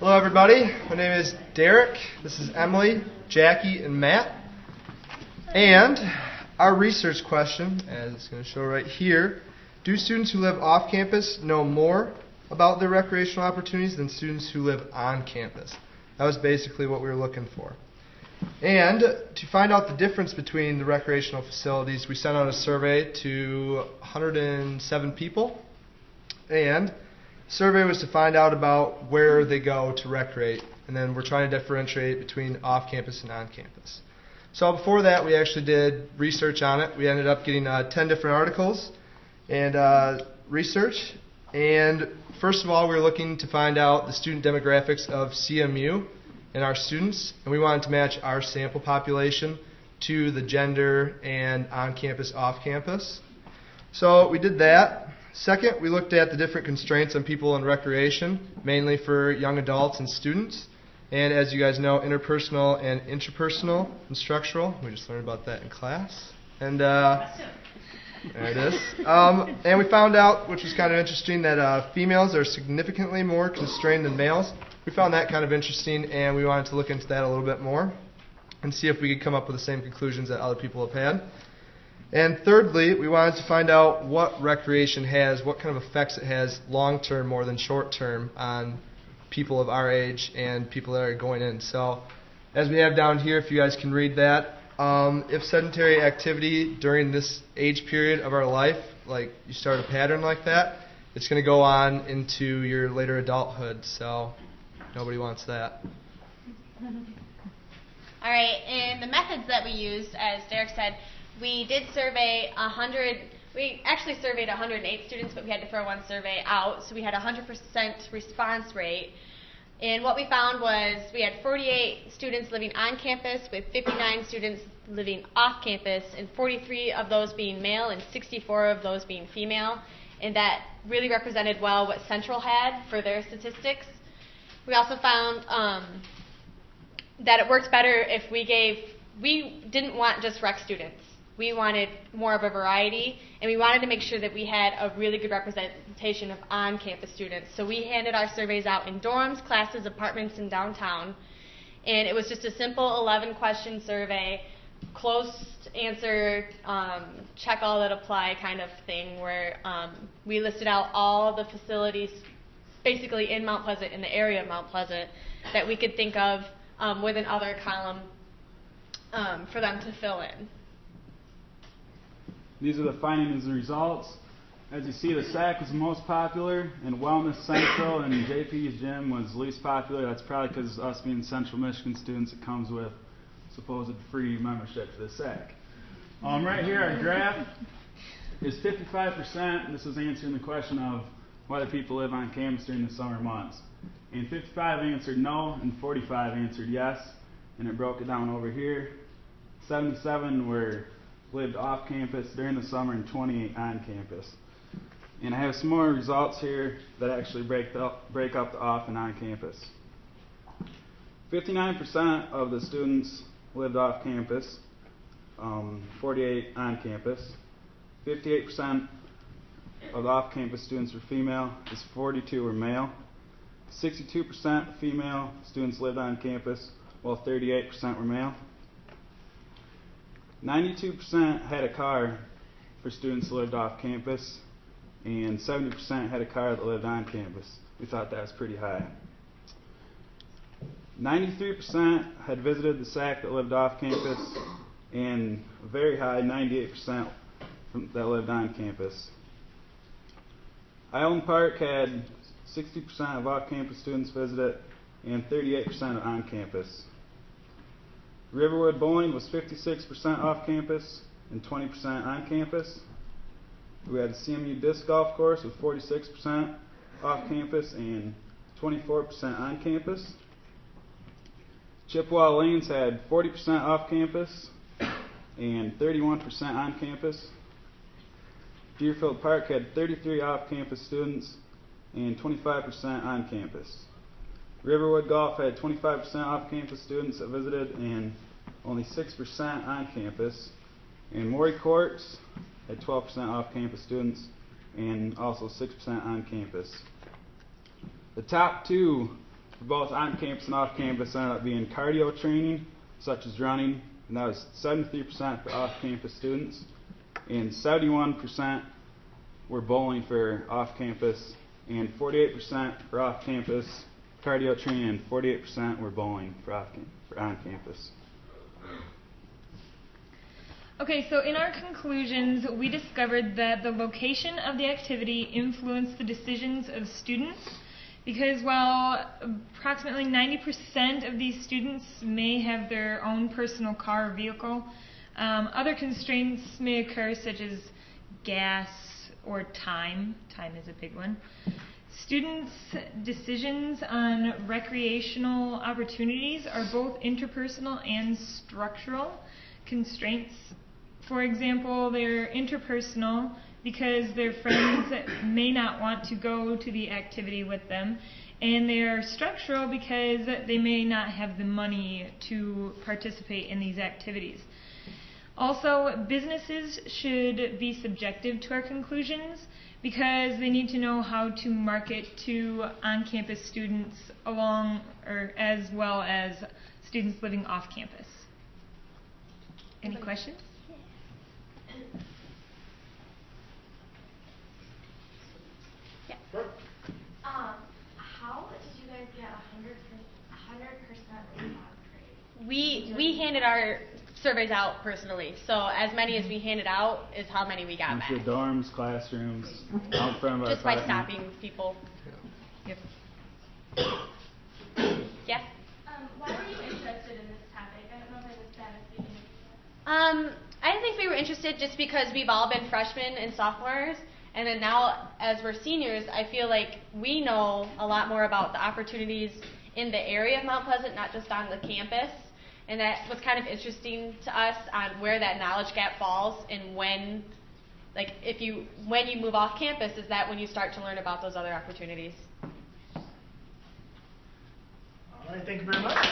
Hello everybody, my name is Derek, this is Emily, Jackie, and Matt. And our research question, as it's going to show right here, do students who live off campus know more about their recreational opportunities than students who live on campus? That was basically what we were looking for. And to find out the difference between the recreational facilities, we sent out a survey to 107 people. And the survey was to find out about where they go to recreate. And then we're trying to differentiate between off-campus and on-campus. So before that, we actually did research on it. We ended up getting 10 different articles and research. And first of all, we were looking to find out the student demographics of CMU and our students. And we wanted to match our sample population to the gender and on-campus, off-campus. So we did that. Second, we looked at the different constraints on people in recreation, mainly for young adults and students. And as you guys know, interpersonal and intrapersonal and structural. We just learned about that in class. And there it is. And we found out, which was kind of interesting, that females are significantly more constrained than males. We found that kind of interesting, and we wanted to look into that a little bit more and see if we could come up with the same conclusions that other people have had. And thirdly, we wanted to find out what recreation has, what kind of effects it has long-term more than short-term on people of our age and people that are going in. So as we have down here, if you guys can read that, if sedentary activity during this age period of our life, like you start a pattern like that, it's going to go on into your later adulthood. So nobody wants that. All right, and the methods that we used, as Derek said, we did survey 100. We actually surveyed 108 students, but we had to throw one survey out, so we had a 100% response rate. And what we found was we had 48 students living on campus with 59 students living off campus, and 43 of those being male and 64 of those being female. And that really represented well what Central had for their statistics. We also found that it worked better if we didn't want just rec students. We wanted more of a variety, and we wanted to make sure that we had a really good representation of on-campus students. So we handed our surveys out in dorms, classes, apartments, and downtown. And it was just a simple 11-question survey, close answer, check all that apply kind of thing, where we listed out all the facilities basically in Mount Pleasant, in the area of Mount Pleasant, that we could think of with another column for them to fill in. These are the findings and results. As you see, the SAC was the most popular, and Wellness Central and JP's Gym was least popular. That's probably because us being Central Michigan students, it comes with supposed free membership to the SAC. Right here, our graph is 55%. This is answering the question of whether people live on campus during the summer months. And 55 answered no, and 45 answered yes. And it broke it down over here. 77 lived off campus during the summer, and 28 on campus. And I have some more results here that actually break up the off and on campus. 59% of the students lived off campus, 48 on campus. 58% of the off campus students were female, as 42 were male. 62% female students lived on campus, while 38% were male. 92% had a car for students who lived off campus, and 70% had a car that lived on campus. We thought that was pretty high. 93% had visited the SAC that lived off campus, and a very high 98% that lived on campus. Island Park had 60% of off-campus students visit it, and 38% on campus. Riverwood Bowling was 56% off campus and 20% on campus. We had the CMU Disc Golf Course with 46% off campus and 24% on campus. Chippewa Lanes had 40% off campus and 31% on campus. Deerfield Park had 33 off campus students and 25% on campus. Riverwood Golf had 25% off-campus students that visited and only 6% on campus. And Morey Courts had 12% off-campus students and also 6% on campus. The top two for both on campus and off campus ended up being cardio training, such as running, and that was 73% for off campus students, and 71% were bowling for off campus, and 48% for off campus cardio training, and 48% were bowling for on campus. Okay, so in our conclusions, we discovered that the location of the activity influenced the decisions of students, because while approximately 90% of these students may have their own personal car or vehicle, other constraints may occur, such as gas or time. Time is a big one. Students' decisions on recreational opportunities are both interpersonal and structural constraints. For example, they're interpersonal because their friends may not want to go to the activity with them, and they are structural because they may not have the money to participate in these activities. Also, businesses should be subjective to our conclusions because they need to know how to market to on-campus students as well as students living off campus. Any questions? Yeah. How did you guys get 100% response rate? We handed our surveys out personally, so as many as we handed out is how many we got Went back. to dorms, classrooms, out front of our Just by apartment. stopping people. Yep. Yeah. Why were you interested in this topic? I don't know if I was that I think we were interested just because we've all been freshmen and sophomores, and then now as we're seniors, I feel like we know a lot more about the opportunities in the area of Mount Pleasant, not just on the campus. And that was kind of interesting to us on where that knowledge gap falls and when you move off campus, is that when you start to learn about those other opportunities? All right, thank you very much.